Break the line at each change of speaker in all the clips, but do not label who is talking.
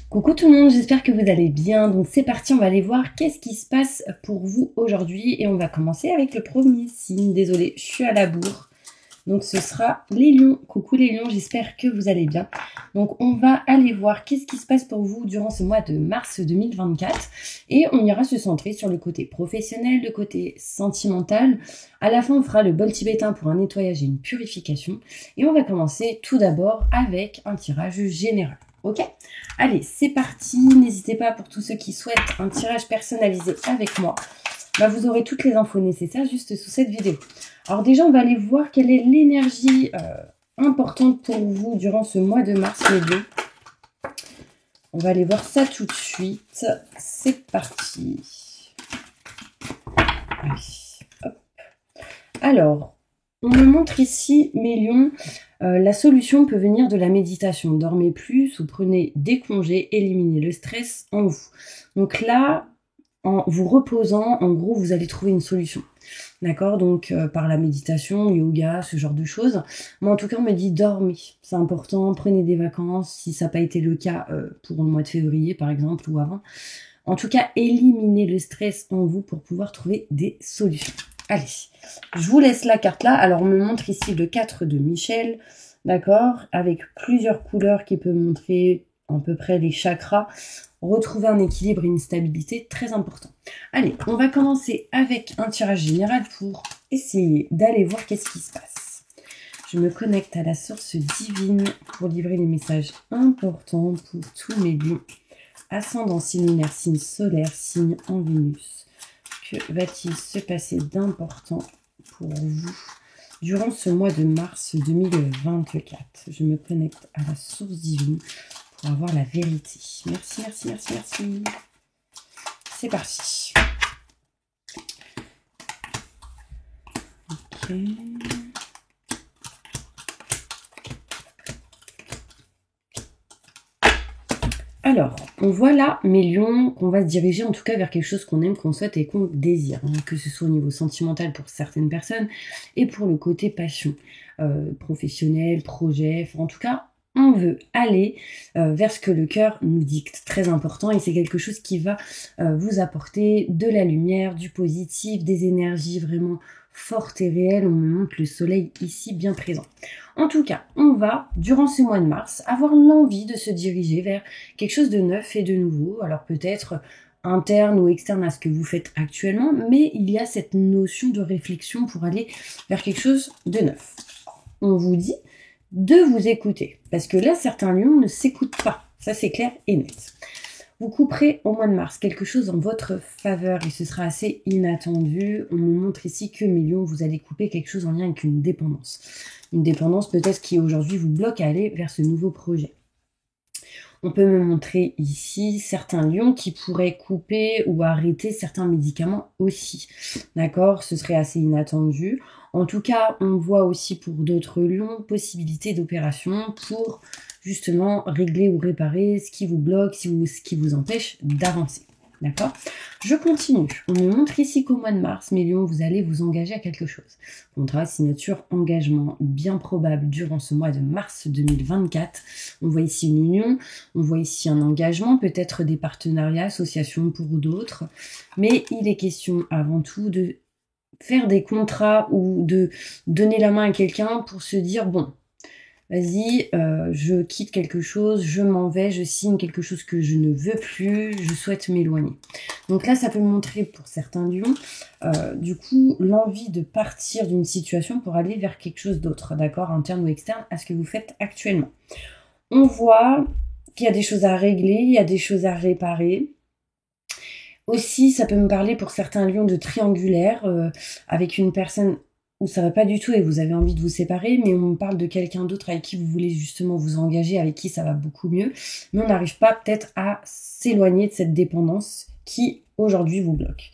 Coucou tout le monde, j'espère que vous allez bien. Donc c'est parti, on va aller voir qu'est-ce qui se passe pour vous aujourd'hui. Et on va commencer avec le premier signe. Désolée, je suis à la bourre. Donc ce sera les lions. Coucou les lions, j'espère que vous allez bien. Donc on va aller voir qu'est-ce qui se passe pour vous durant ce mois de mars 2024. Et on ira se centrer sur le côté professionnel, le côté sentimental. À la fin, on fera le bol tibétain pour un nettoyage et une purification. Et on va commencer tout d'abord avec un tirage général. Ok? Allez, c'est parti. N'hésitez pas pour tous ceux qui souhaitent un tirage personnalisé avec moi. Vous aurez toutes les infos nécessaires juste sous cette vidéo. Alors déjà, on va aller voir quelle est l'énergie importante pour vous durant ce mois de mars, les deux. On va aller voir ça tout de suite. C'est parti. Allez, hop. Alors, on me montre ici, mes lions, la solution peut venir de la méditation. Dormez plus ou prenez des congés, éliminez le stress en vous. Donc là, en vous reposant, en gros, vous allez trouver une solution. D'accord? Donc, par la méditation, yoga, ce genre de choses. Mais en tout cas, on me dit dormez. C'est important, prenez des vacances, si ça n'a pas été le cas pour le mois de février, par exemple, ou avant. En tout cas, éliminez le stress en vous pour pouvoir trouver des solutions. Allez, je vous laisse la carte là. Alors, on me montre ici le 4 de Michel, d'accord? Avec plusieurs couleurs qui peuvent montrer à peu près les chakras. Retrouver un équilibre et une stabilité très important. Allez, on va commencer avec un tirage général pour essayer d'aller voir qu'est-ce qui se passe. Je me connecte à la source divine pour livrer les messages importants pour tous mes lions. Ascendant, signe lunaire, signe solaire, signe en Vénus. Que va-t-il se passer d'important pour vous durant ce mois de mars 2024? Je me connecte à la source divine pour avoir la vérité. Merci, merci, merci, merci. C'est parti. Ok. Alors, on voit là, mes lions, qu'on va se diriger en tout cas vers quelque chose qu'on aime, qu'on souhaite et qu'on désire. Hein, que ce soit au niveau sentimental pour certaines personnes et pour le côté passion, professionnel, projet, en tout cas, on veut aller vers ce que le cœur nous dicte, très important, et c'est quelque chose qui va vous apporter de la lumière, du positif, des énergies vraiment fortes et réelles. On me montre le soleil ici bien présent. En tout cas, on va, durant ce mois de mars, avoir l'envie de se diriger vers quelque chose de neuf et de nouveau. Alors peut-être interne ou externe à ce que vous faites actuellement, mais il y a cette notion de réflexion pour aller vers quelque chose de neuf. On vous dit de vous écouter, parce que là, certains lions ne s'écoutent pas. Ça, c'est clair et net. Vous couperez au mois de mars quelque chose en votre faveur et ce sera assez inattendu. On nous montre ici que mes lions, vous allez couper quelque chose en lien avec une dépendance. Une dépendance peut-être qui aujourd'hui vous bloque à aller vers ce nouveau projet. On peut me montrer ici certains lions qui pourraient couper ou arrêter certains médicaments aussi. D'accord? Ce serait assez inattendu. En tout cas, on voit aussi pour d'autres lions possibilité d'opération pour justement régler ou réparer ce qui vous bloque, ce qui vous empêche d'avancer. D'accord? Je continue. On me montre ici qu'au mois de mars, mes lions, vous allez vous engager à quelque chose. Contrat, signature, engagement bien probable durant ce mois de mars 2024. On voit ici une union, on voit ici un engagement, peut-être des partenariats, associations pour d'autres. Mais il est question avant tout de faire des contrats ou de donner la main à quelqu'un pour se dire, bon, vas-y, je quitte quelque chose, je m'en vais, je signe quelque chose que je ne veux plus, je souhaite m'éloigner. Donc là, ça peut montrer pour certains lions, du coup, l'envie de partir d'une situation pour aller vers quelque chose d'autre, d'accord, interne ou externe, à ce que vous faites actuellement. On voit qu'il y a des choses à régler, il y a des choses à réparer. Aussi, ça peut me parler pour certains lions de triangulaire, avec une personne où ça va pas du tout et vous avez envie de vous séparer, mais on parle de quelqu'un d'autre avec qui vous voulez justement vous engager, avec qui ça va beaucoup mieux, mais on n'arrive pas peut-être à s'éloigner de cette dépendance qui aujourd'hui vous bloque.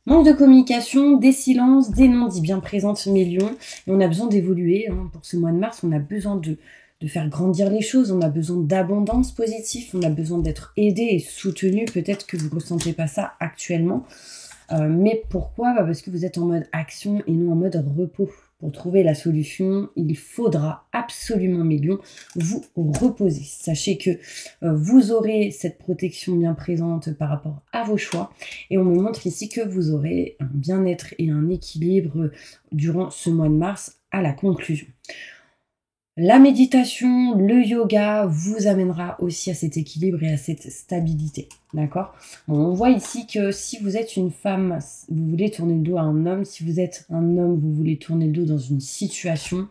Manque de communication, des silences, des non-dits bien présentes mes lions, et on a besoin d'évoluer, hein. Pour ce mois de mars, on a besoin de faire grandir les choses, on a besoin d'abondance positive, on a besoin d'être aidé et soutenu, peut-être que vous ne ressentez pas ça actuellement. Mais pourquoi? Parce que vous êtes en mode action et non en mode repos. pour trouver la solution, il faudra absolument, mes lions, vous reposer. Sachez que vous aurez cette protection bien présente par rapport à vos choix. Et on me montre ici que vous aurez un bien-être et un équilibre durant ce mois de mars à la conclusion. La méditation, le yoga vous amènera aussi à cet équilibre et à cette stabilité, d'accord? On voit ici que si vous êtes une femme, vous voulez tourner le dos à un homme. Si vous êtes un homme, vous voulez tourner le dos dans une situation.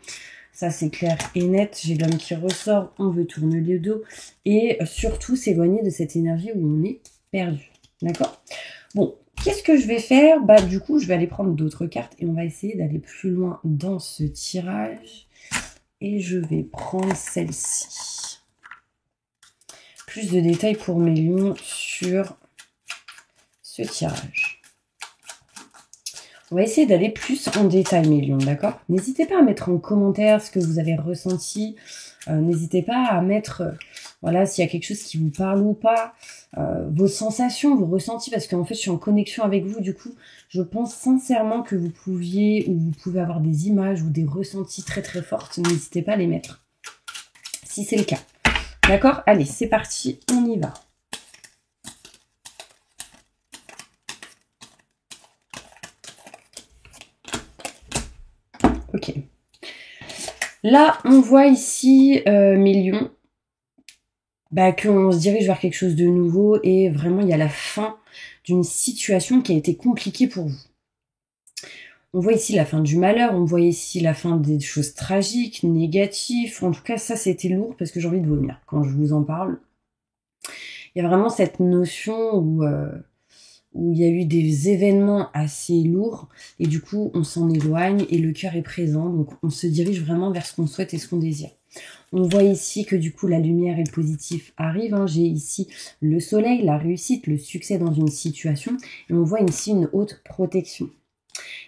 Ça, c'est clair et net. J'ai l'homme qui ressort, on veut tourner le dos. Et surtout, s'éloigner de cette énergie où on est perdu, d'accord? Bon, qu'est-ce que je vais faire? Bah, du coup, je vais aller prendre d'autres cartes et on va essayer d'aller plus loin dans ce tirage. Et je vais prendre celle-ci. Plus de détails pour mes lions sur ce tirage. On va essayer d'aller plus en détail, mes lions, d'accord? N'hésitez pas à mettre en commentaire ce que vous avez ressenti. N'hésitez pas à mettre, voilà, s'il y a quelque chose qui vous parle ou pas. Vos sensations, vos ressentis, parce qu'en fait, je suis en connexion avec vous. Du coup, je pense sincèrement que vous pouviez ou vous pouvez avoir des images ou des ressentis très très fortes. N'hésitez pas à les mettre, si c'est le cas. D'accord? Allez, c'est parti, on y va. Ok. Là, on voit ici, mes lions, bah, qu'on se dirige vers quelque chose de nouveau et vraiment, il y a la fin d'une situation qui a été compliquée pour vous. On voit ici la fin du malheur, on voit ici la fin des choses tragiques, négatives. En tout cas, ça, c'était lourd parce que j'ai envie de vomir quand je vous en parle. Il y a vraiment cette notion où il y a eu des événements assez lourds et du coup, on s'en éloigne et le cœur est présent. Donc, on se dirige vraiment vers ce qu'on souhaite et ce qu'on désire. On voit ici que du coup, la lumière et le positif arrivent. Hein. J'ai ici le soleil, la réussite, le succès dans une situation. Et on voit ici une haute protection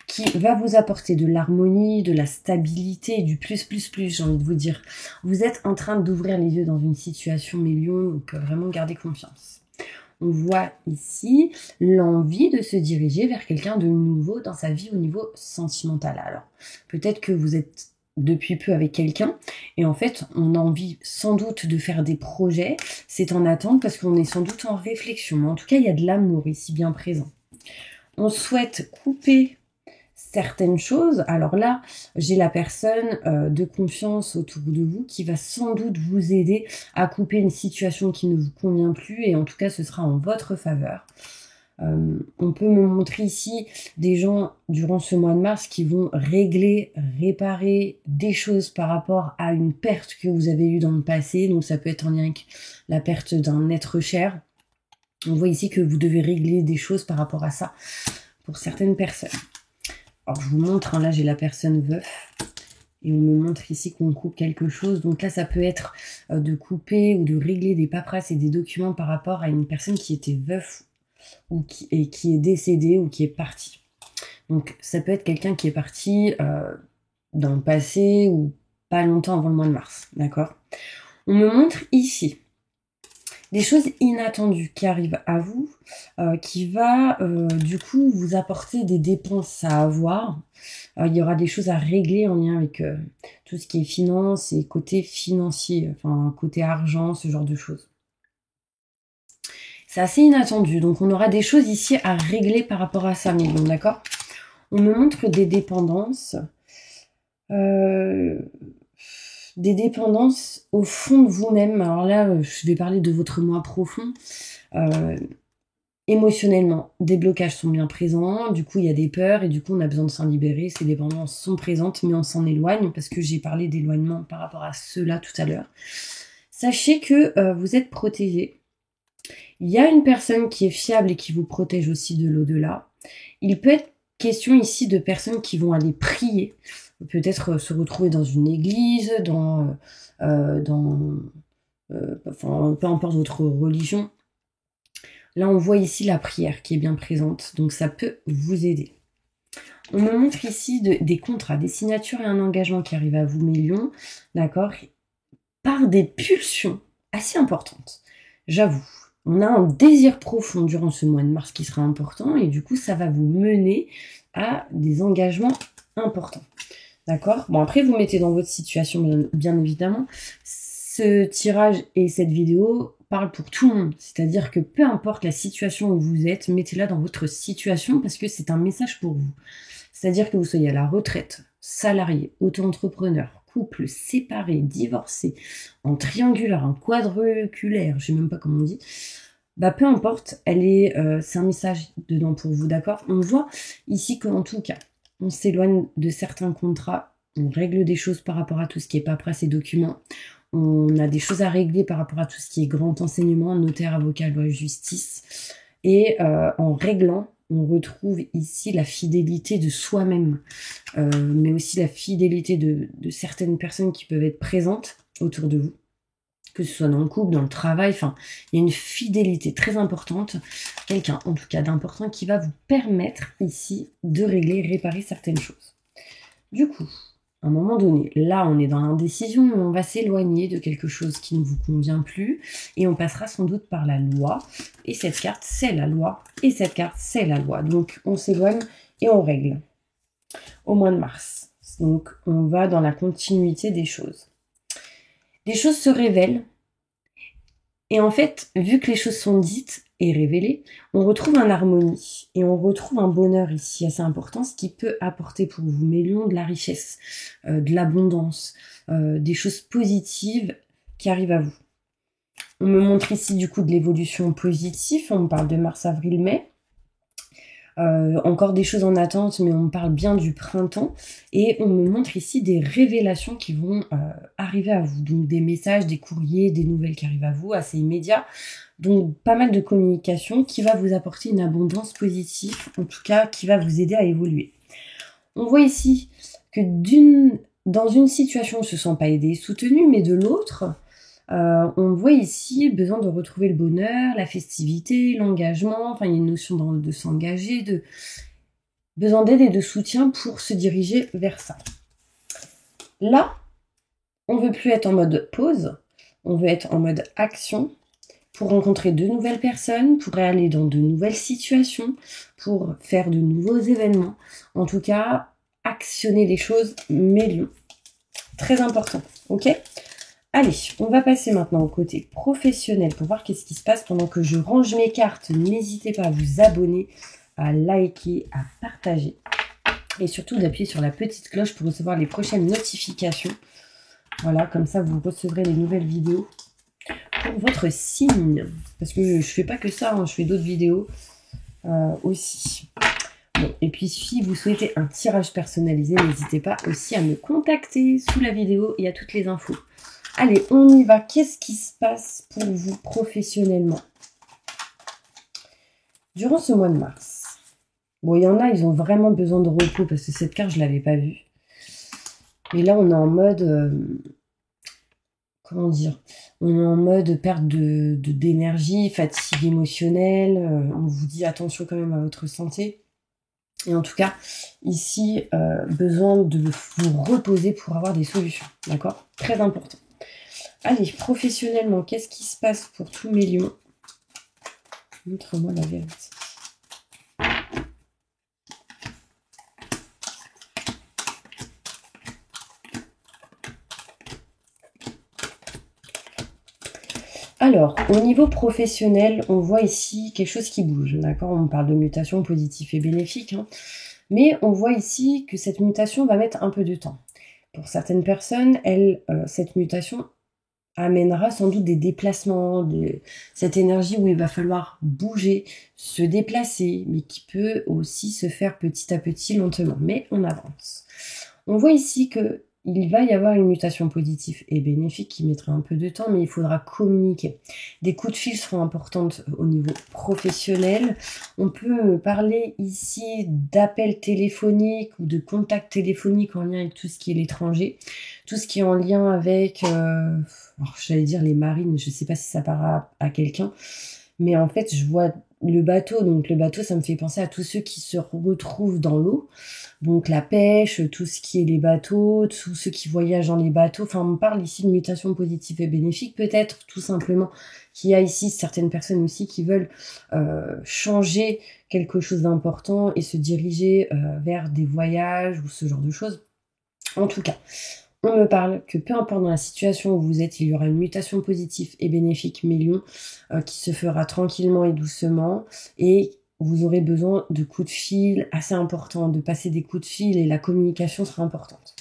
qui va vous apporter de l'harmonie, de la stabilité, du plus, j'ai envie de vous dire. Vous êtes en train d'ouvrir les yeux dans une situation, mes lions, donc vraiment gardez confiance. On voit ici l'envie de se diriger vers quelqu'un de nouveau dans sa vie au niveau sentimental. Alors, peut-être que vous êtes depuis peu avec quelqu'un et en fait, on a envie sans doute de faire des projets. C'est en attente parce qu'on est sans doute en réflexion. Mais en tout cas, il y a de l'amour ici bien présent. On souhaite couper certaines choses. Alors là, j'ai la personne de confiance autour de vous qui va sans doute vous aider à couper une situation qui ne vous convient plus et en tout cas, ce sera en votre faveur. On peut me montrer ici des gens durant ce mois de mars qui vont régler, réparer des choses par rapport à une perte que vous avez eue dans le passé. Donc ça peut être en lien avec la perte d'un être cher. On voit ici que vous devez régler des choses par rapport à ça pour certaines personnes. Alors je vous montre, hein, là j'ai la personne veuf et on me montre ici qu'on coupe quelque chose. Donc là ça peut être de couper ou de régler des paperasses et des documents par rapport à une personne qui était veuf ou qui est décédée ou qui est partie. Donc ça peut être quelqu'un qui est parti dans le passé ou pas longtemps avant le mois de mars, d'accord? On me montre ici des choses inattendues qui arrivent à vous, qui va du coup vous apporter des dépenses à avoir. Il y aura des choses à régler en lien avec tout ce qui est finance et côté financier, enfin côté argent, ce genre de choses. C'est assez inattendu, donc on aura des choses ici à régler par rapport à ça, mais bon, d'accord? On me montre des dépendances. Des dépendances au fond de vous-même. Alors là, je vais parler de votre moi profond. Émotionnellement, des blocages sont bien présents. Du coup, il y a des peurs et du coup, on a besoin de s'en libérer. Ces dépendances sont présentes, mais on s'en éloigne parce que j'ai parlé d'éloignement par rapport à cela tout à l'heure. Sachez que vous êtes protégé. Il y a une personne qui est fiable et qui vous protège aussi de l'au-delà. Il peut être question ici de personnes qui vont aller prier, peut-être se retrouver dans une église, enfin, peu importe votre religion. Là, on voit ici la prière qui est bien présente, donc ça peut vous aider. On me montre ici des contrats, des signatures et un engagement qui arrivent à vous, mes lions, d'accord, par des pulsions assez importantes, j'avoue. On a un désir profond durant ce mois de mars qui sera important et du coup, ça va vous mener à des engagements importants. D'accord? Bon, après, vous mettez dans votre situation, bien évidemment. Ce tirage et cette vidéo parlent pour tout le monde. C'est-à-dire que peu importe la situation où vous êtes, mettez-la dans votre situation parce que c'est un message pour vous. C'est-à-dire que vous soyez à la retraite, salarié, auto-entrepreneur, couple, séparé, divorcé, en triangulaire, en quadrangulaire, je sais même pas comment on dit. Bah peu importe, c'est un message dedans pour vous, d'accord? On voit ici qu'en tout cas, on s'éloigne de certains contrats, on règle des choses par rapport à tout ce qui est paperasse et documents, on a des choses à régler par rapport à tout ce qui est grand enseignement, notaire, avocat, loi, justice, et en réglant, on retrouve ici la fidélité de soi-même, mais aussi la fidélité de certaines personnes qui peuvent être présentes autour de vous, que ce soit dans le couple, dans le travail, enfin, il y a une fidélité très importante, quelqu'un en tout cas d'important qui va vous permettre ici de régler, réparer certaines choses. Du coup, à un moment donné, là on est dans l'indécision, mais on va s'éloigner de quelque chose qui ne vous convient plus, et on passera sans doute par la loi, et cette carte c'est la loi, et cette carte c'est la loi. Donc on s'éloigne et on règle. Au mois de mars, donc on va dans la continuité des choses. Les choses se révèlent. Et en fait, vu que les choses sont dites et révélées, on retrouve une harmonie et on retrouve un bonheur ici assez important, ce qui peut apporter pour vous, Mélion, de la richesse, de l'abondance, des choses positives qui arrivent à vous. On me montre ici du coup de l'évolution positive, on me parle de mars, avril, mai. Encore des choses en attente, mais on me parle bien du printemps. Et on me montre ici des révélations qui vont arriver à vous. Donc des messages, des courriers, des nouvelles qui arrivent à vous, assez immédiats. Donc pas mal de communication qui va vous apporter une abondance positive, en tout cas qui va vous aider à évoluer. On voit ici que dans une situation, on ne se sent pas aidé et soutenu, mais de l'autre, on voit ici besoin de retrouver le bonheur, la festivité, l'engagement, enfin il y a une notion de s'engager, besoin d'aide et de soutien pour se diriger vers ça. Là, on veut plus être en mode pause, on veut être en mode action pour rencontrer de nouvelles personnes, pour aller dans de nouvelles situations, pour faire de nouveaux événements. En tout cas, actionner les choses, mais très important, ok ? Allez, on va passer maintenant au côté professionnel pour voir qu'est-ce qui se passe pendant que je range mes cartes. N'hésitez pas à vous abonner, à liker, à partager et surtout d'appuyer sur la petite cloche pour recevoir les prochaines notifications. Voilà, comme ça vous recevrez les nouvelles vidéos pour votre signe. Parce que je fais pas que ça, hein, je fais d'autres vidéos aussi. Bon, et puis si vous souhaitez un tirage personnalisé, n'hésitez pas aussi à me contacter sous la vidéo, il y a toutes les infos. Allez, on y va. Qu'est-ce qui se passe pour vous professionnellement durant ce mois de mars? Bon, il y en a, ils ont vraiment besoin de repos parce que cette carte, je ne l'avais pas vue. Et là, on est en mode... comment dire? On est en mode perte d'énergie, fatigue émotionnelle. On vous dit attention quand même à votre santé. Et en tout cas, ici, besoin de vous reposer pour avoir des solutions. D'accord? Très important. Allez, professionnellement, qu'est-ce qui se passe pour tous mes lions? Montre-moi la vérité. Alors, au niveau professionnel, on voit ici quelque chose qui bouge, d'accord? On parle de mutation positive et bénéfique, hein, mais on voit ici que cette mutation va mettre un peu de temps. Pour certaines personnes, cette mutation amènera sans doute des déplacements, cette énergie où il va falloir bouger, se déplacer, mais qui peut aussi se faire petit à petit, lentement. Mais on avance. On voit ici que il va y avoir une mutation positive et bénéfique qui mettra un peu de temps, mais il faudra communiquer. Des coups de fil seront importants au niveau professionnel. On peut parler ici d'appels téléphoniques ou de contacts téléphoniques en lien avec tout ce qui est l'étranger, tout ce qui est en lien avec, alors j'allais dire les marines, je ne sais pas si ça parle à quelqu'un, mais en fait je vois le bateau, donc le bateau ça me fait penser à tous ceux qui se retrouvent dans l'eau, donc la pêche, tout ce qui est les bateaux, tous ceux qui voyagent dans les bateaux, enfin on me parle ici de mutation positive et bénéfique, peut-être tout simplement qu'il y a ici certaines personnes aussi qui veulent changer quelque chose d'important et se diriger vers des voyages ou ce genre de choses. En tout cas, on me parle que peu importe dans la situation où vous êtes, il y aura une mutation positive et bénéfique Mélion qui se fera tranquillement et doucement, et vous aurez besoin de coups de fil assez importants, de passer des coups de fil, et la communication sera importante.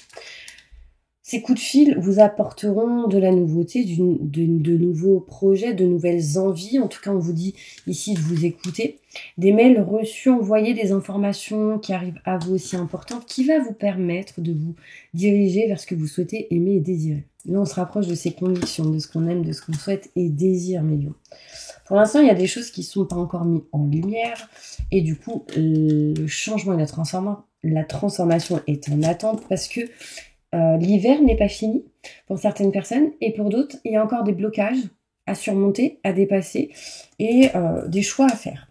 Ces coups de fil vous apporteront de la nouveauté, de nouveaux projets, de nouvelles envies. En tout cas, on vous dit ici de vous écouter. Des mails reçus, envoyés, des informations qui arrivent à vous aussi importantes, qui va vous permettre de vous diriger vers ce que vous souhaitez, aimer et désirer. Là, on se rapproche de ces convictions, de ce qu'on aime, de ce qu'on souhaite et désire, mes lions. Pour l'instant, il y a des choses qui ne sont pas encore mises en lumière. Et du coup, le changement et la transformation est en attente parce que l'hiver n'est pas fini pour certaines personnes, et pour d'autres, il y a encore des blocages à surmonter, à dépasser, et des choix à faire.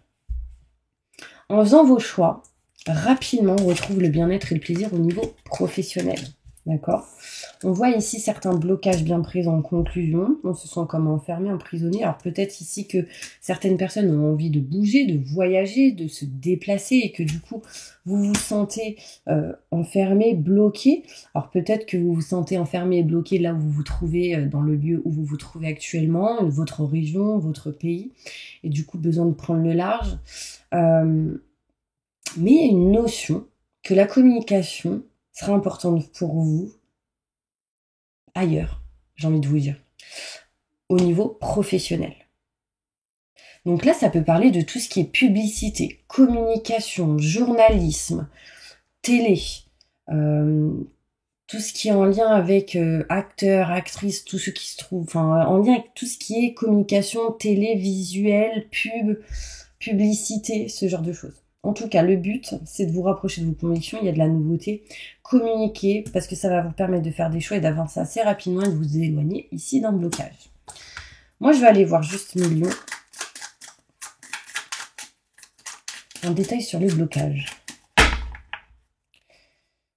En faisant vos choix, rapidement, on retrouve le bien-être et le plaisir au niveau professionnel. D'accord? On voit ici certains blocages bien présents en conclusion. On se sent comme enfermé, emprisonné. Alors peut-être ici que certaines personnes ont envie de bouger, de voyager, de se déplacer, et que du coup, vous vous sentez enfermé, bloqué. Alors peut-être que vous vous sentez enfermé et bloqué là où vous vous trouvez, dans le lieu où vous vous trouvez actuellement, votre région, votre pays, et du coup, besoin de prendre le large. Mais il y a une notion que la communication sera importante pour vous ailleurs, j'ai envie de vous dire, au niveau professionnel. Donc là, ça peut parler de tout ce qui est publicité, communication, journalisme, télé, tout ce qui est en lien avec acteurs, actrices, tout ce qui se trouve, enfin en lien avec tout ce qui est communication, télé, visuel, pub, publicité, ce genre de choses. En tout cas, le but, c'est de vous rapprocher de vos convictions. Il y a de la nouveauté. Communiquer, parce que ça va vous permettre de faire des choix et d'avancer assez rapidement et de vous éloigner ici d'un blocage. Moi, je vais aller voir juste mes lions en détail sur les blocages.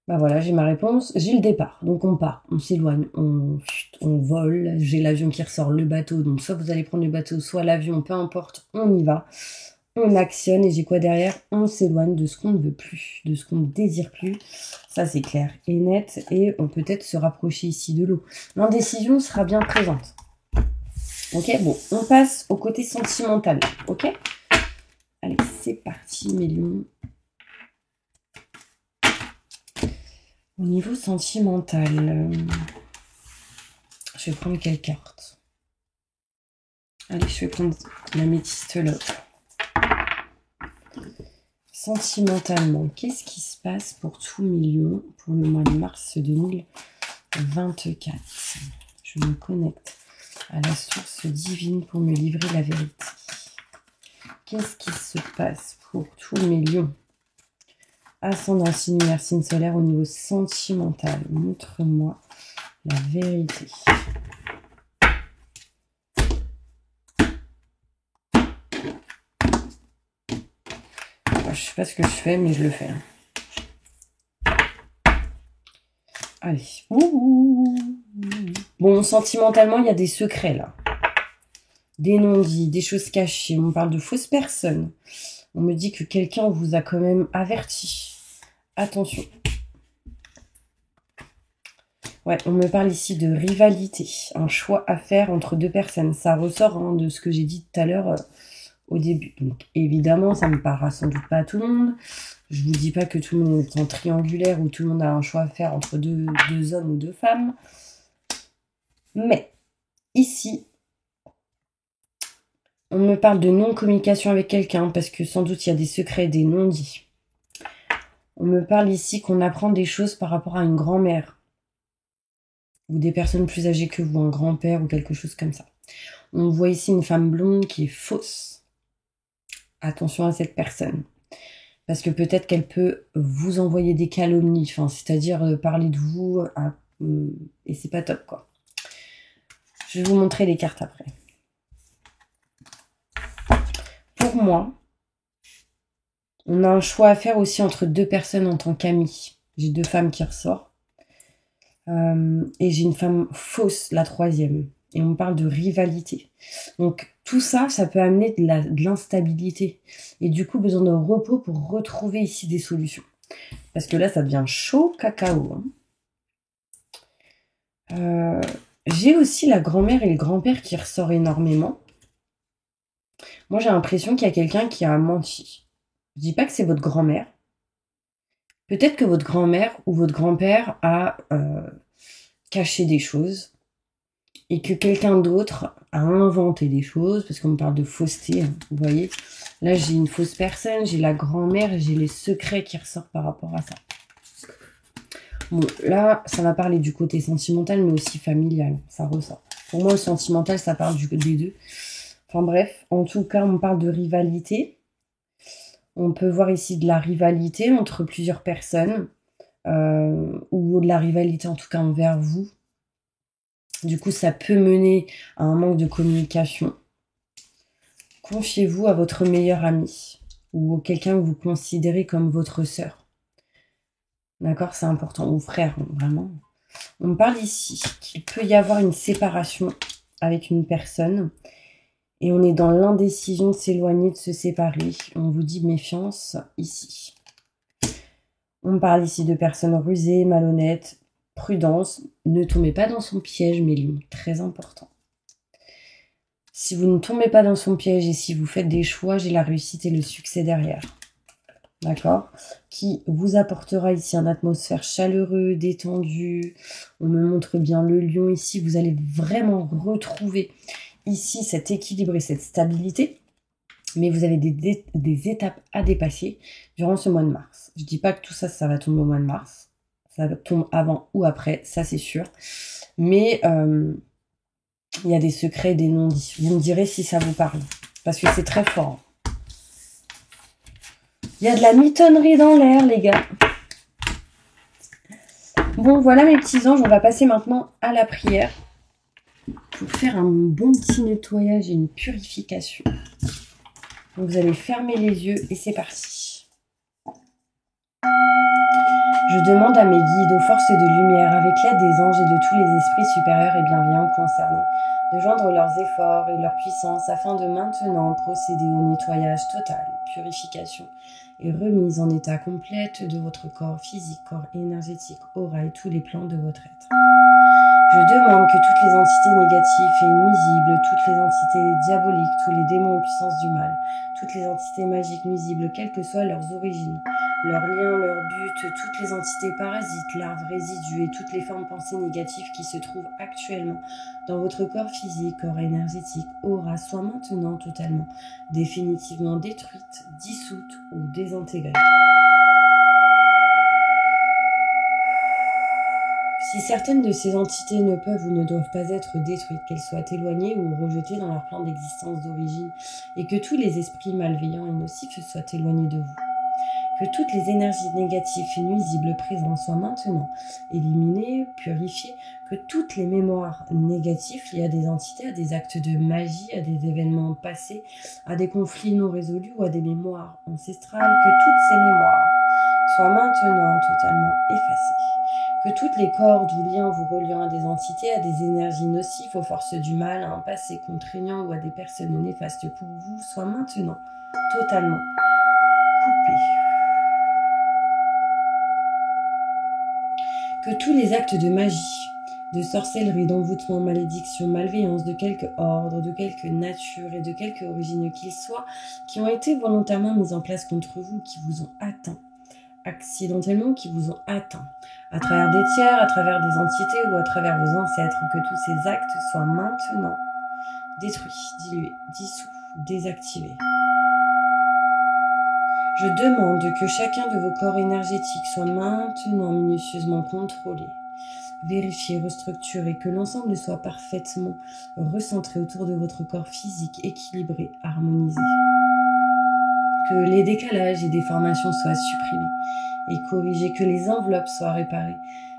Bah voilà, j'ai ma réponse. J'ai le départ. Donc on part, on s'éloigne, on vole. J'ai l'avion qui ressort, le bateau. Donc soit vous allez prendre le bateau, soit l'avion, peu importe, on y va. On actionne, et j'ai quoi derrière? On s'éloigne de ce qu'on ne veut plus, de ce qu'on ne désire plus. Ça, c'est clair et net. Et on peut peut-être se rapprocher ici de l'eau. L'indécision sera bien présente. Ok, bon, on passe au côté sentimental. Ok? Allez, c'est parti, mes lions. Au niveau sentimental, je vais prendre quelle carte? Allez, je vais prendre la métiste là. Sentimentalement, qu'est-ce qui se passe pour tous mes lions pour le mois de mars 2024? Je me connecte à la source divine pour me livrer la vérité. Qu'est-ce qui se passe pour tous mes lions? Ascendant, signe lunaire, signe solaire au niveau sentimental. Montre-moi la vérité. Je sais pas ce que je fais, mais je le fais. Allez. Ouh. Bon, sentimentalement, il y a des secrets là. Des non-dits, des choses cachées. On me parle de fausses personnes. On me dit que quelqu'un vous a quand même averti. Attention. Ouais, on me parle ici de rivalité. Un choix à faire entre deux personnes. Ça ressort de ce que j'ai dit tout à l'heure au début. Donc évidemment, ça ne parlera sans doute pas à tout le monde. Je vous dis pas que tout le monde est en triangulaire ou tout le monde a un choix à faire entre deux hommes ou deux femmes. Mais ici, on me parle de non-communication avec quelqu'un parce que sans doute il y a des secrets, des non-dits. On me parle ici qu'on apprend des choses par rapport à une grand-mère ou des personnes plus âgées que vous, un grand-père ou quelque chose comme ça. On voit ici une femme blonde qui est fausse. Attention à cette personne. Parce que peut-être qu'elle peut vous envoyer des calomnies, c'est-à-dire parler de vous, et c'est pas top, quoi. Je vais vous montrer les cartes après. Pour moi, on a un choix à faire aussi entre deux personnes en tant qu'amies. J'ai deux femmes qui ressortent. Et j'ai une femme fausse, la troisième. Et on parle de rivalité. Donc tout ça, ça peut amener de l'instabilité. Et du coup, besoin de repos pour retrouver ici des solutions. Parce que là, ça devient chaud cacao. Hein. J'ai aussi la grand-mère et le grand-père qui ressort énormément. Moi, j'ai l'impression qu'il y a quelqu'un qui a menti. Je dis pas que c'est votre grand-mère. Peut-être que votre grand-mère ou votre grand-père a caché des choses et que quelqu'un d'autre a inventé des choses, parce qu'on me parle de fausseté, hein, vous voyez. Là, j'ai une fausse personne, j'ai la grand-mère et j'ai les secrets qui ressortent par rapport à ça. Bon, là, ça va parler du côté sentimental, mais aussi familial, ça ressort. Pour moi, le sentimental, ça parle des deux. Enfin bref, en tout cas, on parle de rivalité. On peut voir ici de la rivalité entre plusieurs personnes, ou de la rivalité en tout cas envers vous. Du coup, ça peut mener à un manque de communication. Confiez-vous à votre meilleur ami ou à quelqu'un que vous considérez comme votre sœur. D'accord, c'est important. Ou frère, vraiment. On me parle ici qu'il peut y avoir une séparation avec une personne et on est dans l'indécision de s'éloigner, de se séparer. On vous dit méfiance ici. On me parle ici de personnes rusées, malhonnêtes, prudence. Ne tombez pas dans son piège, mes lions. Très important. Si vous ne tombez pas dans son piège et si vous faites des choix, j'ai la réussite et le succès derrière. D'accord? Qui vous apportera ici une atmosphère chaleureuse, détendue. On me montre bien le lion ici. Vous allez vraiment retrouver ici cet équilibre et cette stabilité. Mais vous avez des étapes à dépasser durant ce mois de mars. Je ne dis pas que tout ça, ça va tomber au mois de mars. Ça tombe avant ou après, ça c'est sûr. Mais il y a des secrets, des non-dits. Vous me direz si ça vous parle. Parce que c'est très fort. Il y a de la mitonnerie dans l'air, les gars. Bon, voilà mes petits anges. On va passer maintenant à la prière. Pour faire un bon petit nettoyage et une purification. Donc vous allez fermer les yeux et c'est parti. Je demande à mes guides, aux forces de lumière, avec l'aide des anges et de tous les esprits supérieurs et bienveillants concernés, de joindre leurs efforts et leur puissance afin de maintenant procéder au nettoyage total, purification et remise en état complète de votre corps physique, corps énergétique, aura et tous les plans de votre être. Je demande que toutes les entités négatives et nuisibles, toutes les entités diaboliques, tous les démons et puissances du mal, toutes les entités magiques nuisibles, quelles que soient leurs origines, leurs liens, leurs buts, toutes les entités parasites, larves, résidus et toutes les formes pensées négatives qui se trouvent actuellement dans votre corps physique, corps énergétique, aura, soient maintenant totalement, définitivement détruites, dissoutes ou désintégrées. Si certaines de ces entités ne peuvent ou ne doivent pas être détruites, qu'elles soient éloignées ou rejetées dans leur plan d'existence d'origine, et que tous les esprits malveillants et nocifs soient éloignés de vous. Que toutes les énergies négatives et nuisibles présentes soient maintenant éliminées, purifiées, que toutes les mémoires négatives liées à des entités, à des actes de magie, à des événements passés, à des conflits non résolus ou à des mémoires ancestrales, que toutes ces mémoires soient maintenant totalement effacées. Que toutes les cordes ou liens vous reliant à des entités, à des énergies nocives, aux forces du mal, à un passé contraignant ou à des personnes néfastes pour vous, soient maintenant totalement coupés. Que tous les actes de magie, de sorcellerie, d'envoûtement, malédiction, malveillance, de quelque ordre, de quelque nature et de quelque origine qu'ils soient, qui ont été volontairement mis en place contre vous, qui vous ont atteint, accidentellement, qui vous ont atteint, à travers des tiers, à travers des entités ou à travers vos ancêtres, que tous ces actes soient maintenant détruits, dilués, dissous, désactivés. Je demande que chacun de vos corps énergétiques soit maintenant minutieusement contrôlé, vérifié, restructuré, que l'ensemble soit parfaitement recentré autour de votre corps physique, équilibré, harmonisé. Que les décalages et déformations soient supprimés et corrigés, que les enveloppes soient réparées,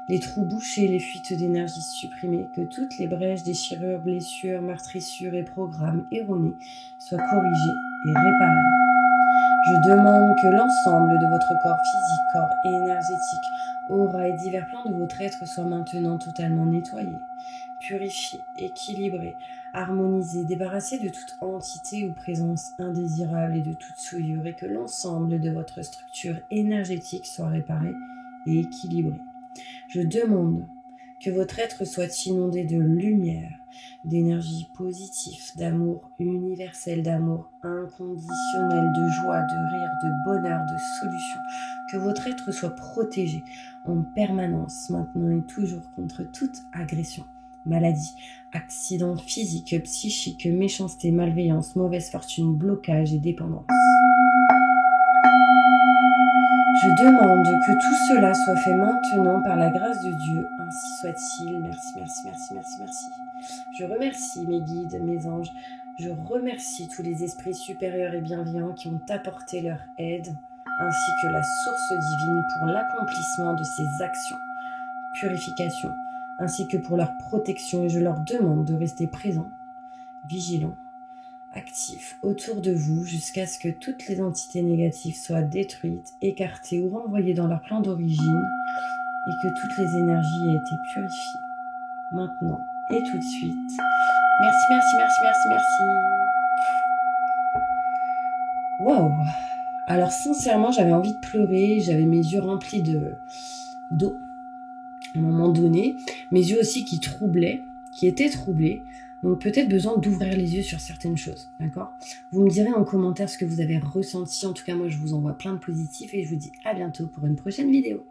les trous bouchés, les fuites d'énergie supprimées, que toutes les brèches, déchirures, blessures, meurtrissures et programmes erronés soient corrigés et réparés. Je demande que l'ensemble de votre corps physique, corps énergétique, aura et divers plans de votre être soient maintenant totalement nettoyés, purifiés, équilibrés, harmonisés, débarrassés de toute entité ou présence indésirable et de toute souillure, et que l'ensemble de votre structure énergétique soit réparé et équilibré. Je demande Que votre être soit inondé de lumière, d'énergie positive, d'amour universel, d'amour inconditionnel, de joie, de rire, de bonheur, de solution. Que votre être soit protégé en permanence, maintenant et toujours, contre toute agression, maladie, accident physique, psychique, méchanceté, malveillance, mauvaise fortune, blocage et dépendance. Je demande que tout cela soit fait maintenant par la grâce de Dieu. Ainsi soit-il. Merci, merci, merci, merci, merci. Je remercie mes guides, mes anges. Je remercie tous les esprits supérieurs et bienveillants qui ont apporté leur aide, ainsi que la source divine pour l'accomplissement de ces actions, purification, ainsi que pour leur protection. Et je leur demande de rester présents, vigilants, actifs autour de vous jusqu'à ce que toutes les entités négatives soient détruites, écartées ou renvoyées dans leur plan d'origine et que toutes les énergies aient été purifiées. Maintenant et tout de suite. Merci, merci, merci, merci, merci. Waouh! Alors sincèrement, j'avais envie de pleurer, j'avais mes yeux remplis d'eau à un moment donné, mes yeux aussi qui étaient troublés. Donc peut-être besoin d'ouvrir les yeux sur certaines choses, d'accord? Vous me direz en commentaire ce que vous avez ressenti. En tout cas, moi, je vous envoie plein de positifs et je vous dis à bientôt pour une prochaine vidéo.